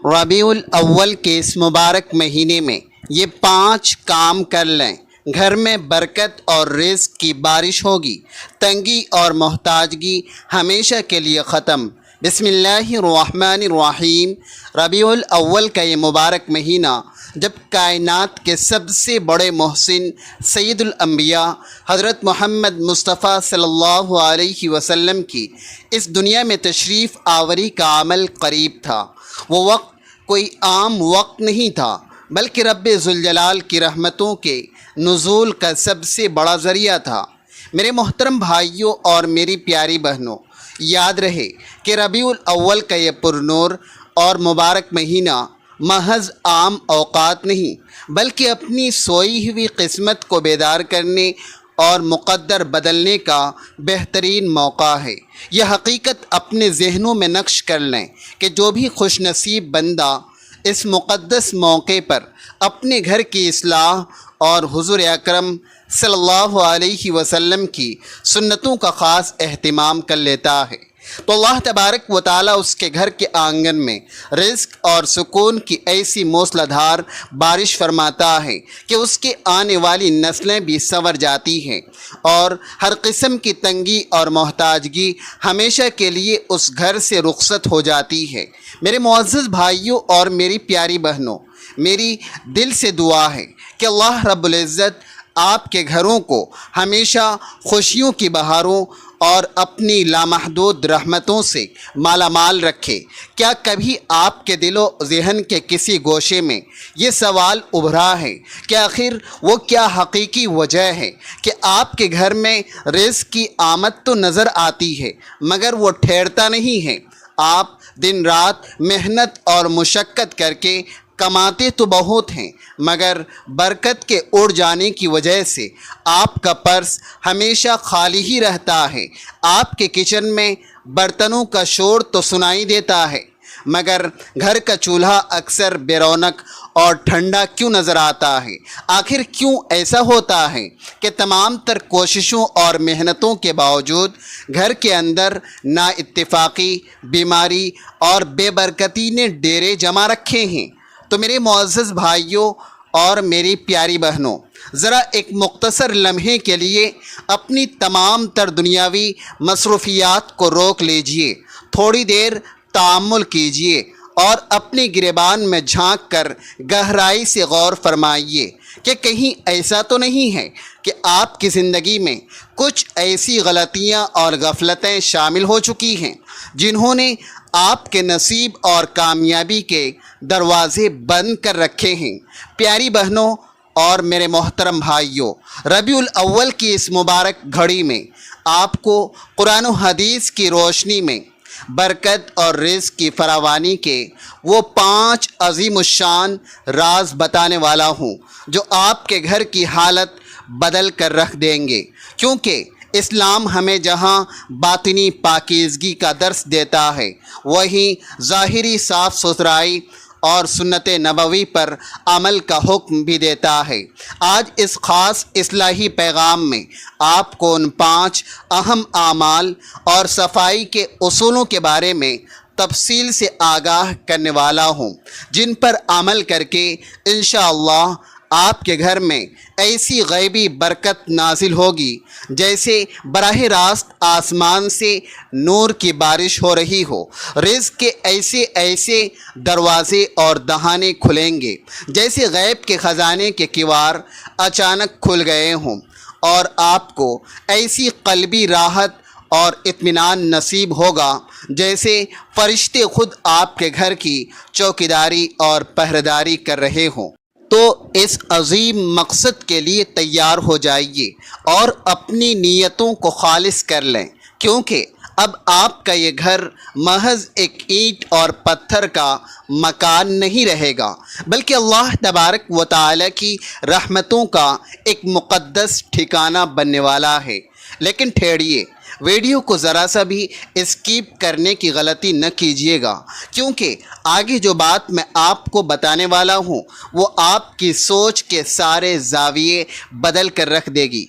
ربیع الاول کے اس مبارک مہینے میں یہ 5 کام کر لیں، گھر میں برکت اور رزق کی بارش ہوگی، تنگی اور محتاجگی ہمیشہ کے لیے ختم۔ بسم اللہ الرحمن الرحیم۔ ربیع الاول کا یہ مبارک مہینہ جب کائنات کے سب سے بڑے محسن سید الانبیاء حضرت محمد مصطفیٰ صلی اللہ علیہ وسلم کی اس دنیا میں تشریف آوری کا عمل قریب تھا، وہ وقت کوئی عام وقت نہیں تھا بلکہ رب ذوالجلال کی رحمتوں کے نزول کا سب سے بڑا ذریعہ تھا۔ میرے محترم بھائیوں اور میری پیاری بہنوں، یاد رہے کہ ربیع الاول کا یہ پرنور اور مبارک مہینہ محض عام اوقات نہیں بلکہ اپنی سوئی ہوئی قسمت کو بیدار کرنے اور مقدر بدلنے کا بہترین موقع ہے۔ یہ حقیقت اپنے ذہنوں میں نقش کر لیں کہ جو بھی خوش نصیب بندہ اس مقدس موقع پر اپنے گھر کی اصلاح اور حضور اکرم صلی اللہ علیہ وسلم کی سنتوں کا خاص اہتمام کر لیتا ہے تو اللہ تبارک و تعالیٰ اس کے گھر کے آنگن میں رزق اور سکون کی ایسی موسلا دھار بارش فرماتا ہے کہ اس کے آنے والی نسلیں بھی سنور جاتی ہیں اور ہر قسم کی تنگی اور محتاجگی ہمیشہ کے لیے اس گھر سے رخصت ہو جاتی ہے۔ میرے معزز بھائیوں اور میری پیاری بہنوں، میری دل سے دعا ہے کہ اللہ رب العزت آپ کے گھروں کو ہمیشہ خوشیوں کی بہاروں اور اپنی لامحدود رحمتوں سے مالا مال رکھے۔ کیا کبھی آپ کے دل و ذہن کے کسی گوشے میں یہ سوال ابھرا ہے کہ آخر وہ کیا حقیقی وجہ ہے کہ آپ کے گھر میں رزق کی آمد تو نظر آتی ہے مگر وہ ٹھہرتا نہیں ہے؟ آپ دن رات محنت اور مشقت کر کے کماتے تو بہت ہیں مگر برکت کے اڑ جانے کی وجہ سے آپ کا پرس ہمیشہ خالی ہی رہتا ہے۔ آپ کے کچن میں برتنوں کا شور تو سنائی دیتا ہے مگر گھر کا چولہا اکثر بے رونق اور ٹھنڈا کیوں نظر آتا ہے؟ آخر کیوں ایسا ہوتا ہے کہ تمام تر کوششوں اور محنتوں کے باوجود گھر کے اندر نا اتفاقی، بیماری اور بے برکتی نے ڈیرے جما رکھے ہیں؟ تو میرے معزز بھائیوں اور میری پیاری بہنوں، ذرا ایک مختصر لمحے کے لیے اپنی تمام تر دنیاوی مصروفیات کو روک لیجئے، تھوڑی دیر تأمل کیجئے اور اپنے گریبان میں جھانک کر گہرائی سے غور فرمائیے کہ کہیں ایسا تو نہیں ہے کہ آپ کی زندگی میں کچھ ایسی غلطیاں اور غفلتیں شامل ہو چکی ہیں جنہوں نے آپ کے نصیب اور کامیابی کے دروازے بند کر رکھے ہیں۔ پیاری بہنوں اور میرے محترم بھائیوں، ربیع الاول کی اس مبارک گھڑی میں آپ کو قرآن و حدیث کی روشنی میں برکت اور رزق کی فراوانی کے وہ 5 عظیم الشان راز بتانے والا ہوں جو آپ کے گھر کی حالت بدل کر رکھ دیں گے، کیونکہ اسلام ہمیں جہاں باطنی پاکیزگی کا درس دیتا ہے وہیں ظاہری صاف ستھرائی اور سنت نبوی پر عمل کا حکم بھی دیتا ہے۔ آج اس خاص اصلاحی پیغام میں آپ کو ان 5 اہم اعمال اور صفائی کے اصولوں کے بارے میں تفصیل سے آگاہ کرنے والا ہوں جن پر عمل کر کے انشاءاللہ آپ کے گھر میں ایسی غیبی برکت نازل ہوگی جیسے براہ راست آسمان سے نور کی بارش ہو رہی ہو۔ رزق کے ایسے ایسے دروازے اور دہانے کھلیں گے جیسے غیب کے خزانے کے کیوار اچانک کھل گئے ہوں اور آپ کو ایسی قلبی راحت اور اطمینان نصیب ہوگا جیسے فرشتے خود آپ کے گھر کی چوکیداری اور پہرےداری کر رہے ہوں۔ تو اس عظیم مقصد کے لیے تیار ہو جائیے اور اپنی نیتوں کو خالص کر لیں، کیونکہ اب آپ کا یہ گھر محض ایک اینٹ اور پتھر کا مکان نہیں رہے گا بلکہ اللہ تبارک و تعالیٰ کی رحمتوں کا ایک مقدس ٹھکانہ بننے والا ہے۔ لیکن ٹھہریے، ویڈیو کو ذرا سا بھی اسکیپ کرنے کی غلطی نہ کیجیے گا، کیونکہ آگے جو بات میں آپ کو بتانے والا ہوں وہ آپ کی سوچ کے سارے زاویے بدل کر رکھ دے گی۔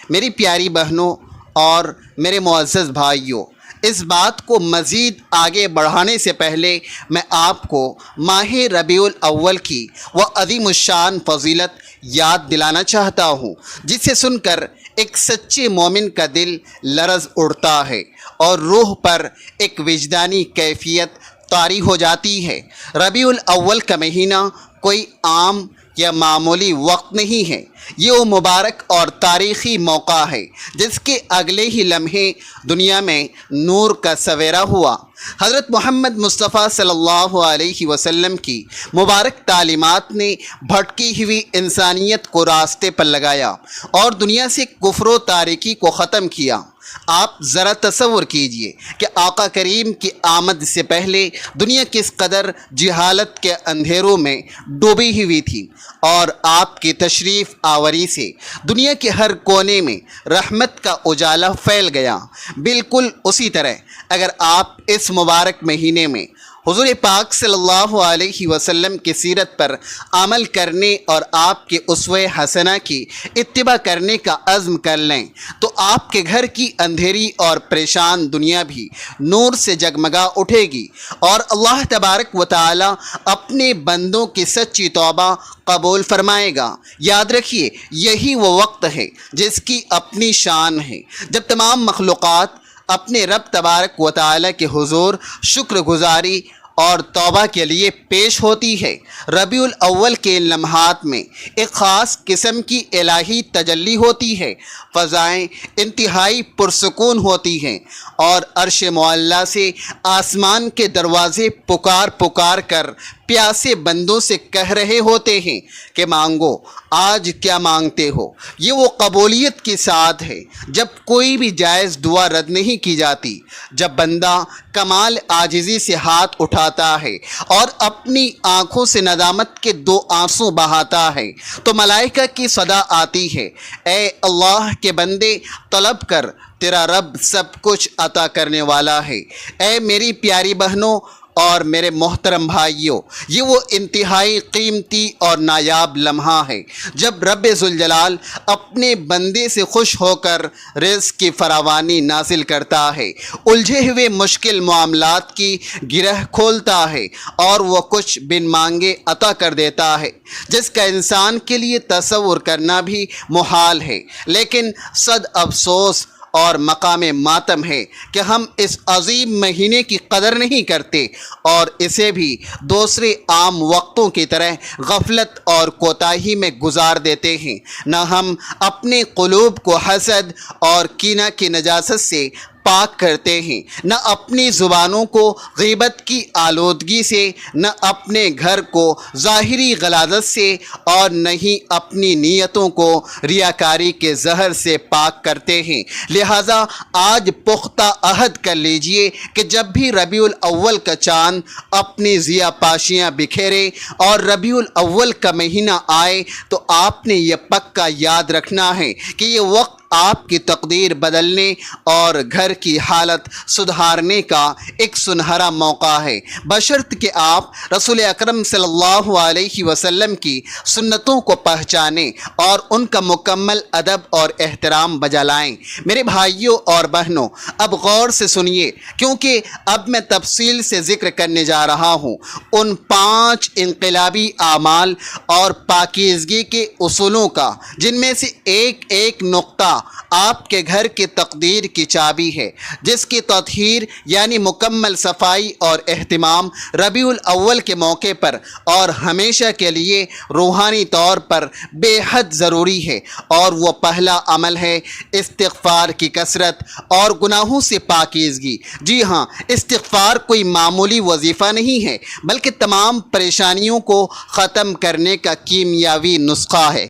میری پیاری بہنوں اور میرے معزز بھائیوں، اس بات کو مزید آگے بڑھانے سے پہلے میں آپ کو ماہ ربیع الاول کی وہ عظیم الشان فضیلت یاد دلانا چاہتا ہوں، جسے سن کر ایک سچے مومن کا دل لرز اڑتا ہے اور روح پر ایک وجدانی کیفیت طاری ہو جاتی ہے۔ ربیع الاول کا مہینہ کوئی عام یا معمولی وقت نہیں ہے، یہ وہ مبارک اور تاریخی موقع ہے جس کے اگلے ہی لمحے دنیا میں نور کا سویرا ہوا۔ حضرت محمد مصطفیٰ صلی اللہ علیہ وسلم کی مبارک تعلیمات نے بھٹکی ہوئی انسانیت کو راستے پر لگایا اور دنیا سے کفر و تاریکی کو ختم کیا۔ آپ ذرا تصور کیجئے کہ آقا کریم کی آمد سے پہلے دنیا کس قدر جہالت کے اندھیروں میں ڈوبی ہوئی تھی، اور آپ کی تشریف آوری سے دنیا کے ہر کونے میں رحمت کا اجالا پھیل گیا۔ بالکل اسی طرح اگر آپ اس مبارک مہینے میں حضور پاک صلی اللہ علیہ وسلم کی سیرت پر عمل کرنے اور آپ کے اسوہ حسنہ کی اتباع کرنے کا عزم کر لیں تو آپ کے گھر کی اندھیری اور پریشان دنیا بھی نور سے جگمگا اٹھے گی، اور اللہ تبارک و تعالی اپنے بندوں کی سچی توبہ قبول فرمائے گا۔ یاد رکھیے، یہی وہ وقت ہے جس کی اپنی شان ہے، جب تمام مخلوقات اپنے رب تبارک و تعالی کے حضور شکر گزاری اور توبہ کے لیے پیش ہوتی ہے۔ ربیع الاول کے لمحات میں ایک خاص قسم کی الہی تجلی ہوتی ہے، فضائیں انتہائی پرسکون ہوتی ہیں اور عرش معلیٰ سے آسمان کے دروازے پکار پکار کر پیاسے بندوں سے کہہ رہے ہوتے ہیں کہ مانگو، آج کیا مانگتے ہو۔ یہ وہ قبولیت کی ساتھ ہے جب کوئی بھی جائز دعا رد نہیں کی جاتی، جب بندہ کمال عاجزی سے ہاتھ اٹھاتا ہے اور اپنی آنکھوں سے ندامت کے دو آنسو بہاتا ہے تو ملائکہ کی صدا آتی ہے، اے اللہ کے بندے، طلب کر، تیرا رب سب کچھ عطا کرنے والا ہے۔ اے میری پیاری بہنوں اور میرے محترم بھائیوں، یہ وہ انتہائی قیمتی اور نایاب لمحہ ہے جب رب ذوالجلال اپنے بندے سے خوش ہو کر رزق کی فراوانی نازل کرتا ہے، الجھے ہوئے مشکل معاملات کی گرہ کھولتا ہے اور وہ کچھ بن مانگے عطا کر دیتا ہے جس کا انسان کے لیے تصور کرنا بھی محال ہے۔ لیکن صد افسوس اور مقام ماتم ہے کہ ہم اس عظیم مہینے کی قدر نہیں کرتے اور اسے بھی دوسرے عام وقتوں کی طرح غفلت اور کوتاہی میں گزار دیتے ہیں۔ نہ ہم اپنے قلوب کو حسد اور کینہ کی نجاست سے پاک کرتے ہیں، نہ اپنی زبانوں کو غیبت کی آلودگی سے، نہ اپنے گھر کو ظاہری غلاظت سے، اور نہ ہی اپنی نیتوں کو ریاکاری کے زہر سے پاک کرتے ہیں۔ لہٰذا آج پختہ عہد کر لیجئے کہ جب بھی ربیع الاول کا چاند اپنی ضیا پاشیاں بکھیرے اور ربیع الاول کا مہینہ آئے تو آپ نے یہ پکا یاد رکھنا ہے کہ یہ وقت آپ کی تقدیر بدلنے اور گھر کی حالت سدھارنے کا ایک سنہرا موقع ہے، بشرط کہ آپ رسول اکرم صلی اللہ علیہ وسلم کی سنتوں کو پہچانیں اور ان کا مکمل ادب اور احترام بجا لائیں۔ میرے بھائیوں اور بہنوں، اب غور سے سنیے، کیونکہ اب میں تفصیل سے ذکر کرنے جا رہا ہوں ان 5 انقلابی اعمال اور پاکیزگی کے اصولوں کا، جن میں سے ایک ایک نقطہ آپ کے گھر کی تقدیر کی چابی ہے، جس کی تطہیر یعنی مکمل صفائی اور اہتمام ربیع الاول کے موقع پر اور ہمیشہ کے لیے روحانی طور پر بے حد ضروری ہے، اور وہ پہلا عمل ہے استغفار کی کثرت اور گناہوں سے پاکیزگی۔ جی ہاں، استغفار کوئی معمولی وظیفہ نہیں ہے بلکہ تمام پریشانیوں کو ختم کرنے کا کیمیاوی نسخہ ہے۔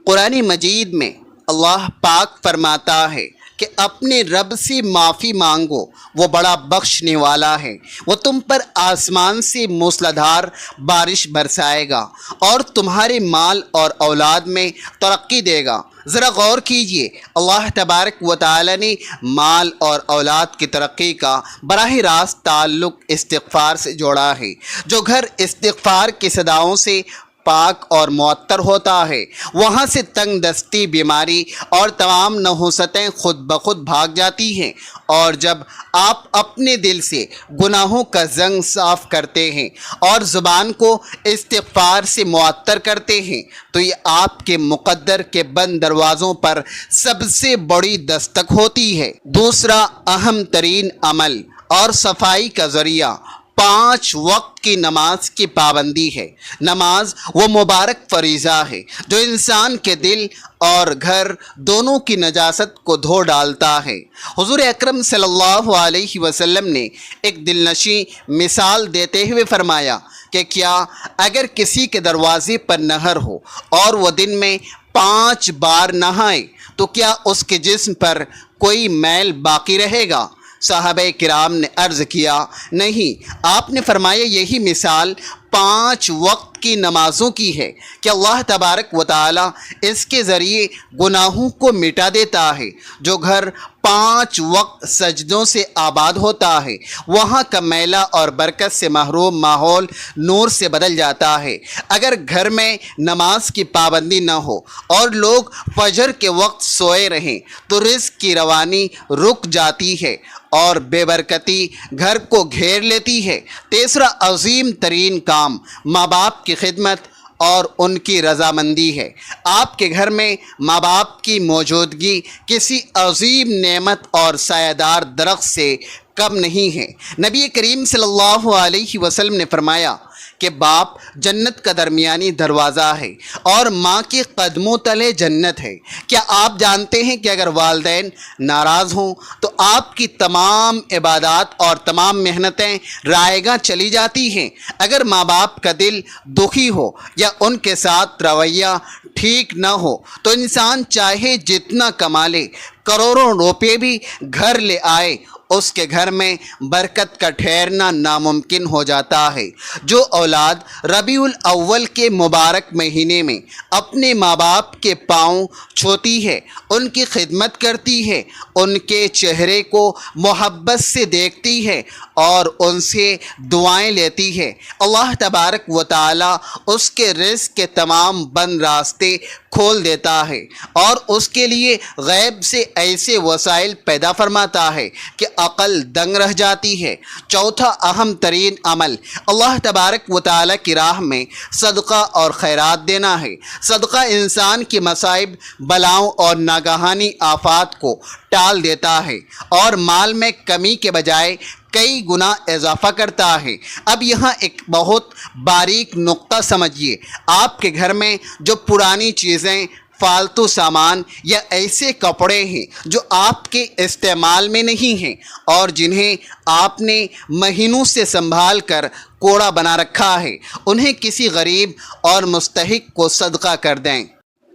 قرآن مجید میں اللہ پاک فرماتا ہے کہ اپنے رب سے معافی مانگو، وہ بڑا بخشنے والا ہے، وہ تم پر آسمان سے موسلادھار بارش برسائے گا اور تمہارے مال اور اولاد میں ترقی دے گا۔ ذرا غور کیجئے، اللہ تبارک و تعالی نے مال اور اولاد کی ترقی کا براہ راست تعلق استغفار سے جوڑا ہے۔ جو گھر استغفار کی صداؤں سے پاک اور معطر ہوتا ہے، وہاں سے تنگ دستی، بیماری اور تمام نحوستیں خود بخود بھاگ جاتی ہیں۔ اور جب آپ اپنے دل سے گناہوں کا زنگ صاف کرتے ہیں اور زبان کو استغفار سے معطر کرتے ہیں تو یہ آپ کے مقدر کے بند دروازوں پر سب سے بڑی دستک ہوتی ہے۔ دوسرا اہم ترین عمل اور صفائی کا ذریعہ 5 وقت کی نماز کی پابندی ہے۔ نماز وہ مبارک فریضہ ہے جو انسان کے دل اور گھر دونوں کی نجاست کو دھو ڈالتا ہے۔ حضور اکرم صلی اللہ علیہ وسلم نے ایک دلنشیں مثال دیتے ہوئے فرمایا کہ کیا اگر کسی کے دروازے پر نہر ہو اور وہ دن میں 5 بار نہائے تو کیا اس کے جسم پر کوئی میل باقی رہے گا؟ صحابہ کرام نے عرض کیا، نہیں۔ آپ نے فرمایا یہی مثال 5 وقت کی نمازوں کی ہے کہ اللہ تبارک و تعالی اس کے ذریعے گناہوں کو مٹا دیتا ہے۔ جو گھر 5 وقت سجدوں سے آباد ہوتا ہے وہاں کا میلہ اور برکت سے محروم ماحول نور سے بدل جاتا ہے۔ اگر گھر میں نماز کی پابندی نہ ہو اور لوگ فجر کے وقت سوئے رہیں تو رزق کی روانی رک جاتی ہے اور بے برکتی گھر کو گھیر لیتی ہے۔ تیسرا عظیم ترین کام ماں باپ کی خدمت اور ان کی رضامندی ہے۔ آپ کے گھر میں ماں باپ کی موجودگی کسی عظیم نعمت اور سایہ دار درخت سے کم نہیں ہے۔ نبی کریم صلی اللہ علیہ وسلم نے فرمایا کہ باپ جنت کا درمیانی دروازہ ہے اور ماں کے قدموں تلے جنت ہے۔ کیا آپ جانتے ہیں کہ اگر والدین ناراض ہوں تو آپ کی تمام عبادات اور تمام محنتیں رائے گاں چلی جاتی ہیں؟ اگر ماں باپ کا دل دکھی ہو یا ان کے ساتھ رویہ ٹھیک نہ ہو تو انسان چاہے جتنا کما لے، کروڑوں روپے بھی گھر لے آئے، اس کے گھر میں برکت کا ٹھہرنا ناممکن ہو جاتا ہے۔ جو اولاد ربیع الاول کے مبارک مہینے میں اپنے ماں باپ کے پاؤں چھوتی ہے، ان کی خدمت کرتی ہے، ان کے چہرے کو محبت سے دیکھتی ہے اور ان سے دعائیں لیتی ہے، اللہ تبارک و تعالی اس کے رزق کے تمام بند راستے کھول دیتا ہے اور اس کے لیے غیب سے ایسے وسائل پیدا فرماتا ہے کہ عقل دنگ رہ جاتی ہے۔ چوتھا اہم ترین عمل اللہ تبارک و تعالی کی راہ میں صدقہ اور خیرات دینا ہے۔ صدقہ انسان کی مصائب، بلاؤں اور ناگہانی آفات کو ٹال دیتا ہے اور مال میں کمی کے بجائے کئی گنا اضافہ کرتا ہے۔ اب یہاں ایک بہت باریک نقطہ سمجھیے۔ آپ کے گھر میں جو پرانی چیزیں، فالتو سامان یا ایسے کپڑے ہیں جو آپ کے استعمال میں نہیں ہیں اور جنہیں آپ نے مہینوں سے سنبھال کر کوڑا بنا رکھا ہے، انہیں کسی غریب اور مستحق کو صدقہ کر دیں۔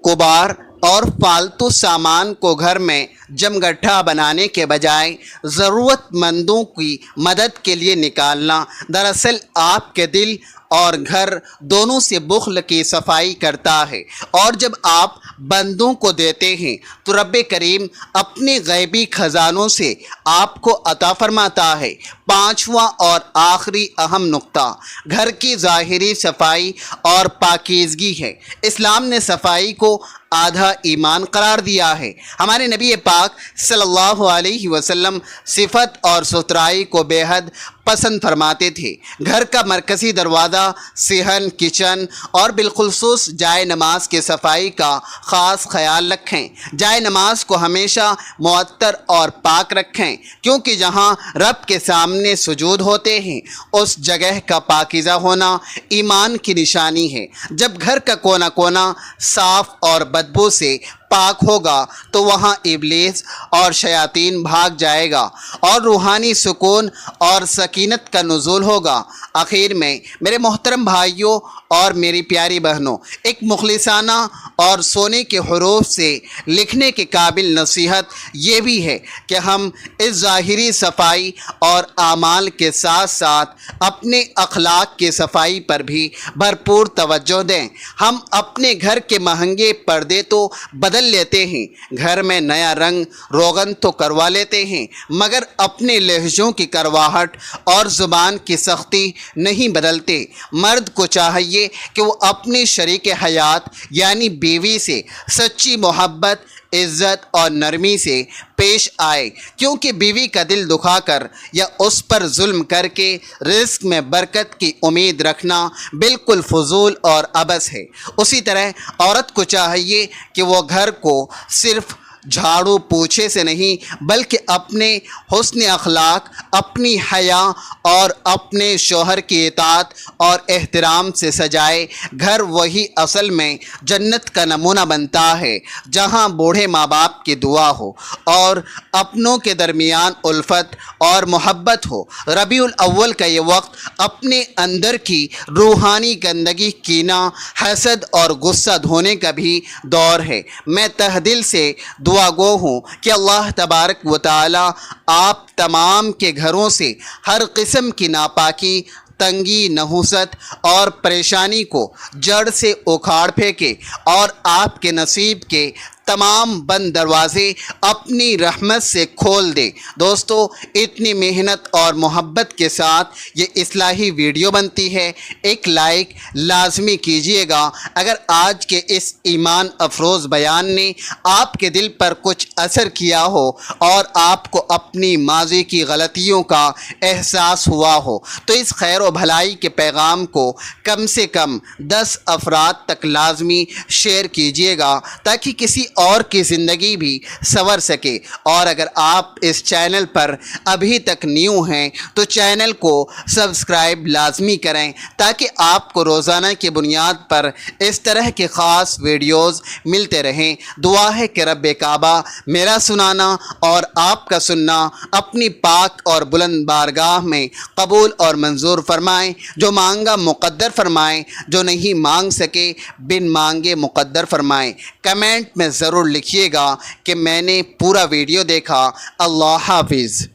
کبار اور فالتو سامان کو گھر میں جمگٹھا بنانے کے بجائے ضرورت مندوں کی مدد کے لیے نکالنا دراصل آپ کے دل اور گھر دونوں سے بخل کی صفائی کرتا ہے، اور جب آپ بندوں کو دیتے ہیں تو رب کریم اپنے غیبی خزانوں سے آپ کو عطا فرماتا ہے۔ پانچواں اور آخری اہم نقطہ گھر کی ظاہری صفائی اور پاکیزگی ہے۔ اسلام نے صفائی کو آدھا ایمان قرار دیا ہے۔ ہمارے نبی پاک صلی اللہ علیہ وسلم صفت اور ستھرائی کو بے حد پسند فرماتے تھے۔ گھر کا مرکزی دروازہ، صحن، کچن اور بالخصوص جائے نماز کی صفائی کا خاص خیال رکھیں۔ جائے نماز کو ہمیشہ معطر اور پاک رکھیں، کیونکہ جہاں رب کے سامنے سجود ہوتے ہیں اس جگہ کا پاکیزہ ہونا ایمان کی نشانی ہے۔ جب گھر کا کونا کونا صاف اور بدبو سے پاک ہوگا تو وہاں ابلیس اور شیاطین بھاگ جائے گا اور روحانی سکون اور سکینت کا نزول ہوگا۔ آخر میں میرے محترم بھائیوں اور میری پیاری بہنوں، ایک مخلصانہ اور سونے کے حروف سے لکھنے کے قابل نصیحت یہ بھی ہے کہ ہم اس ظاہری صفائی اور اعمال کے ساتھ ساتھ اپنے اخلاق کی صفائی پر بھی بھرپور توجہ دیں۔ ہم اپنے گھر کے مہنگے پردے تو بدل لیتے ہیں، گھر میں نیا رنگ روغن تو کروا لیتے ہیں، مگر اپنے لہجوں کی کرواہٹ اور زبان کی سختی نہیں بدلتے۔ مرد کو چاہیے چاہیے کہ وہ اپنی شریک حیات یعنی بیوی سے سچی محبت، عزت اور نرمی سے پیش آئے، کیونکہ بیوی کا دل دکھا کر یا اس پر ظلم کر کے رزق میں برکت کی امید رکھنا بالکل فضول اور عبث ہے۔ اسی طرح عورت کو چاہیے کہ وہ گھر کو صرف جھاڑو پوچھے سے نہیں بلکہ اپنے حسن اخلاق، اپنی حیا اور اپنے شوہر کی اطاعت اور احترام سے سجائے۔ گھر وہی اصل میں جنت کا نمونہ بنتا ہے جہاں بوڑھے ماں باپ کی دعا ہو اور اپنوں کے درمیان الفت اور محبت ہو۔ ربیع الاول کا یہ وقت اپنے اندر کی روحانی گندگی، کینہ، حسد اور غصہ دھونے کا بھی دور ہے۔ میں تہ دل سے دعا گو ہوں کہ اللہ تبارک و تعالی آپ تمام کے گھروں سے ہر قسم کی ناپاکی، تنگی، نحوست اور پریشانی کو جڑ سے اکھاڑ پھینکے اور آپ کے نصیب کے تمام بند دروازے اپنی رحمت سے کھول دے۔ دوستو، اتنی محنت اور محبت کے ساتھ یہ اصلاحی ویڈیو بنتی ہے، ایک لائک لازمی کیجئے گا۔ اگر آج کے اس ایمان افروز بیان نے آپ کے دل پر کچھ اثر کیا ہو اور آپ کو اپنی ماضی کی غلطیوں کا احساس ہوا ہو تو اس خیر و بھلائی کے پیغام کو کم سے کم 10 افراد تک لازمی شیئر کیجئے گا تاکہ کسی اور کی زندگی بھی سنور سکے۔ اور اگر آپ اس چینل پر ابھی تک نیو ہیں تو چینل کو سبسکرائب لازمی کریں تاکہ آپ کو روزانہ کی بنیاد پر اس طرح کے خاص ویڈیوز ملتے رہیں۔ دعا ہے کہ رب کعبہ میرا سنانا اور آپ کا سننا اپنی پاک اور بلند بارگاہ میں قبول اور منظور فرمائیں۔ جو مانگا مقدر فرمائیں، جو نہیں مانگ سکے بن مانگے مقدر فرمائیں۔ کمنٹ میں ضرور لکھیے گا کہ میں نے پورا ویڈیو دیکھا۔ اللہ حافظ۔